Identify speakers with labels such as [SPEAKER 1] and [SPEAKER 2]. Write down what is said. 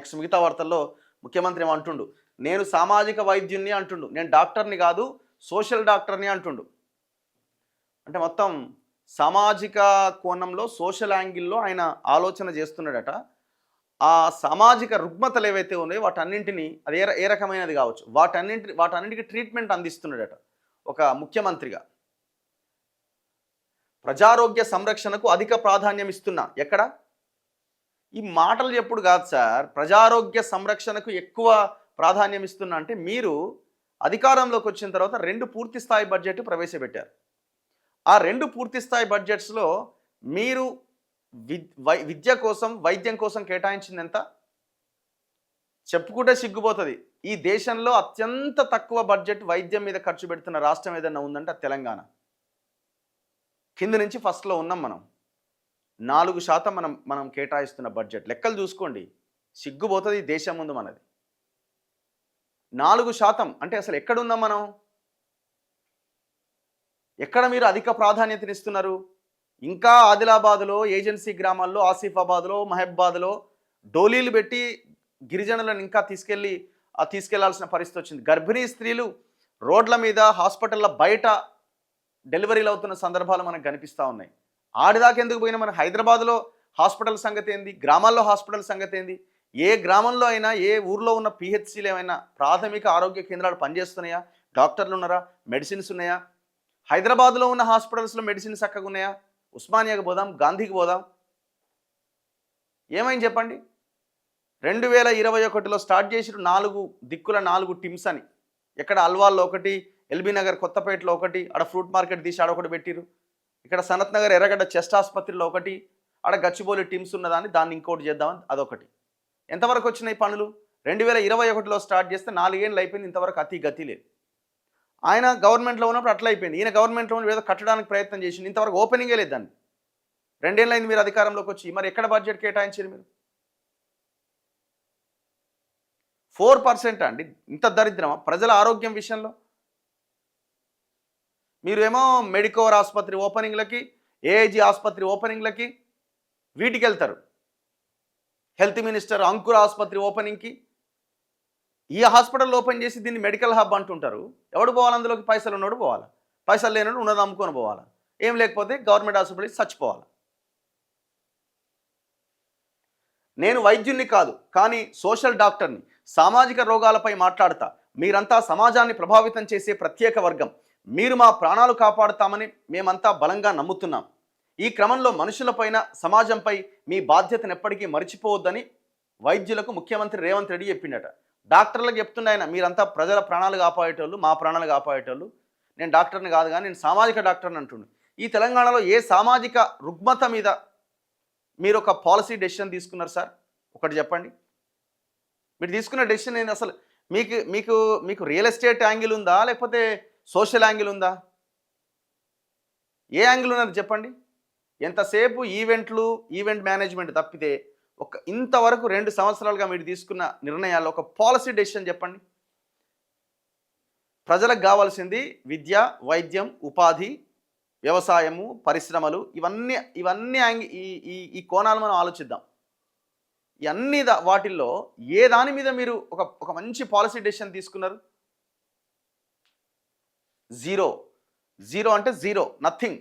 [SPEAKER 1] Next మిగతా వార్తల్లో ముఖ్యమంత్రి ఏమంటుండు, నేను సామాజిక వైద్యుని అంటుండు, నేను డాక్టర్ని కాదు సోషల్ డాక్టర్ని అంటుండు. అంటే మొత్తం సామాజిక కోణంలో సోషల్ యాంగిల్లో ఆయన ఆలోచన చేస్తున్నాడట. ఆ సామాజిక రుగ్మతలు ఏవైతే ఉన్నాయో వాటన్నింటినీ అది ఏ రకమైనది కావచ్చు వాటన్నింటికి ట్రీట్మెంట్ అందిస్తున్నాడట ఒక ముఖ్యమంత్రిగా. ప్రజారోగ్య సంరక్షణకు అధిక ప్రాధాన్యం ఇస్తున్నా. ఎక్కడ ఈ మాటలు చెప్పుడు కాదు సార్, ప్రజారోగ్య సంరక్షణకు ఎక్కువ ప్రాధాన్యం ఇస్తున్నా అంటే మీరు అధికారంలోకి వచ్చిన తర్వాత 2 పూర్తి స్థాయి బడ్జెట్ ప్రవేశపెట్టారు. ఆ 2 పూర్తి స్థాయి బడ్జెట్స్లో మీరు విద్య కోసం వైద్యం కోసం కేటాయించింది ఎంత? చెప్పుకుంటే సిగ్గుపోతుంది. ఈ దేశంలో అత్యంత తక్కువ బడ్జెట్ వైద్యం మీద ఖర్చు పెడుతున్న రాష్ట్రం ఏదన్నా ఉందంటే తెలంగాణ. కింద నుంచి ఫస్ట్లో ఉన్నాం మనం. 4% మనం కేటాయిస్తున్న బడ్జెట్ లెక్కలు చూసుకోండి, సిగ్గుపోతుంది ఈ దేశం ముందు మనది. 4% అంటే అసలు ఎక్కడున్నాం మనం? ఎక్కడ మీరు అధిక ప్రాధాన్యతనిస్తున్నారు? ఇంకా ఆదిలాబాద్లో ఏజెన్సీ గ్రామాల్లో, ఆసిఫాబాద్లో, మహబాద్లో డోలీలు పెట్టి గిరిజనులను ఇంకా తీసుకెళ్లాల్సిన పరిస్థితి వచ్చింది. గర్భిణీ స్త్రీలు రోడ్ల మీద, హాస్పిటల్ల బయట డెలివరీలు అవుతున్న సందర్భాలు మనకు కనిపిస్తూ ఉన్నాయి. ఆడిదాకా ఎందుకు పోయినా మన హైదరాబాద్లో హాస్పిటల్ సంగతి ఏంది, గ్రామాల్లో హాస్పిటల్ సంగతి ఏంది? ఏ గ్రామంలో అయినా, ఏ ఊర్లో ఉన్న పిహెచ్సిలు ఏమైనా ప్రాథమిక ఆరోగ్య కేంద్రాలు పనిచేస్తున్నాయా? డాక్టర్లు ఉన్నారా? మెడిసిన్స్ ఉన్నాయా? హైదరాబాద్లో ఉన్న హాస్పిటల్స్లో మెడిసిన్స్ చక్కగా ఉన్నాయా? ఉస్మానియాకి పోదాం, గాంధీకి పోదాం, ఏమైంది చెప్పండి? 2021లో స్టార్ట్ చేసి 4 దిక్కుల 4 టీమ్స్ అని. ఎక్కడ అల్వాల్లో ఒకటి, ఎల్బీ నగర్ కొత్తపేటలో ఒకటి, ఆడ ఫ్రూట్ మార్కెట్ తీసి ఆడొకటి పెట్టిరు. ఇక్కడ సనత్ నగర్ ఎర్రగడ్డ చెస్ట్ ఆసుపత్రిలో ఒకటి, ఆడ గచ్చిబౌలి టీమ్స్ ఉన్నదాన్ని దాన్ని ఇంకోటి చేద్దామని అదొకటి. ఎంతవరకు వచ్చినాయి పనులు? 2021లో స్టార్ట్ చేస్తే 4 ఏళ్ళు అయిపోయింది, ఇంతవరకు అతి గతి లేదు. ఆయన గవర్నమెంట్లో ఉన్నప్పుడు అట్లా అయిపోయింది. ఈయన గవర్నమెంట్లో ఉన్న ఏదో కట్టడానికి ప్రయత్నం చేసింది, ఇంతవరకు ఓపెనింగే లేదు దాన్ని. 2 ఏళ్ళు అయింది మీరు అధికారంలోకి వచ్చి. మరి ఎక్కడ బడ్జెట్ కేటాయించారు మీరు? 4% అండి. ఇంత దరిద్రమా ప్రజల ఆరోగ్యం విషయంలో? మీరేమో మెడికోవర్ ఆసుపత్రి ఓపెనింగ్లకి, ఏఐజీ ఆసుపత్రి ఓపెనింగ్లకి వీటికి వెళ్తారు. హెల్త్ మినిస్టర్ అంకుర ఆసుపత్రి ఓపెనింగ్కి. ఈ హాస్పిటల్ ఓపెన్ చేసి దీన్ని మెడికల్ హబ్ అంటుంటారు. ఎవడు పోవాలి అందులోకి? పైసలు ఉన్నోడు పోవాలి, పైసలు లేనోడు ఉన్నది అమ్ముకొని పోవాలి, ఏం లేకపోతే గవర్నమెంట్ హాస్పిటల్ చచ్చిపోవాలి. నేను వైద్యున్ని కాదు, కానీ సోషల్ డాక్టర్ని. సామాజిక రోగాలపై మాట్లాడతా. మీరంతా సమాజాన్ని ప్రభావితం చేసే ప్రత్యేక వర్గం. మీరు మా ప్రాణాలు కాపాడుతామని మేమంతా బలంగా నమ్ముతున్నాం. ఈ క్రమంలో మనుషులపైన, సమాజంపై మీ బాధ్యతను ఎప్పటికీ మర్చిపోవద్దని వైద్యులకు ముఖ్యమంత్రి రేవంత్ రెడ్డి చెప్పిండట. డాక్టర్లకు చెప్తుండే ఆయన, మీరంతా ప్రజల ప్రాణాలు కాపాడేటోళ్ళు, మా ప్రాణాలు కాపాడేటోళ్ళు. నేను డాక్టర్ని కాదు కానీ నేను సామాజిక డాక్టర్ని అంటుండే. ఈ తెలంగాణలో ఏ సామాజిక రుగ్మత మీద మీరు ఒక పాలసీ డెసిషన్ తీసుకున్నారు సార్? ఒకటి చెప్పండి. మీరు తీసుకున్న డెసిషన్ ఏంది అసలు? మీకు రియల్ ఎస్టేట్ యాంగిల్ ఉందా, లేకపోతే సోషల్ యాంగిల్ ఉందా? ఏ యాంగిల్ ఉన్నది చెప్పండి. ఎంతసేపు ఈవెంట్ మేనేజ్మెంట్ తప్పితే ఇంతవరకు 2 సంవత్సరాలుగా మీరు తీసుకున్న నిర్ణయాల్లో ఒక పాలసీ డెసిషన్ చెప్పండి. ప్రజలకు కావాల్సింది విద్య, వైద్యం, ఉపాధి, వ్యవసాయము, పరిశ్రమలు, ఇవన్నీ ఈ కోణాలు మనం ఆలోచిద్దాం. ఇవన్నీ వాటిల్లో ఏ దాని మీద మీరు ఒక మంచి పాలసీ డెసిషన్ తీసుకున్నారు? జీరో అంటే జీరో, నథింగ్.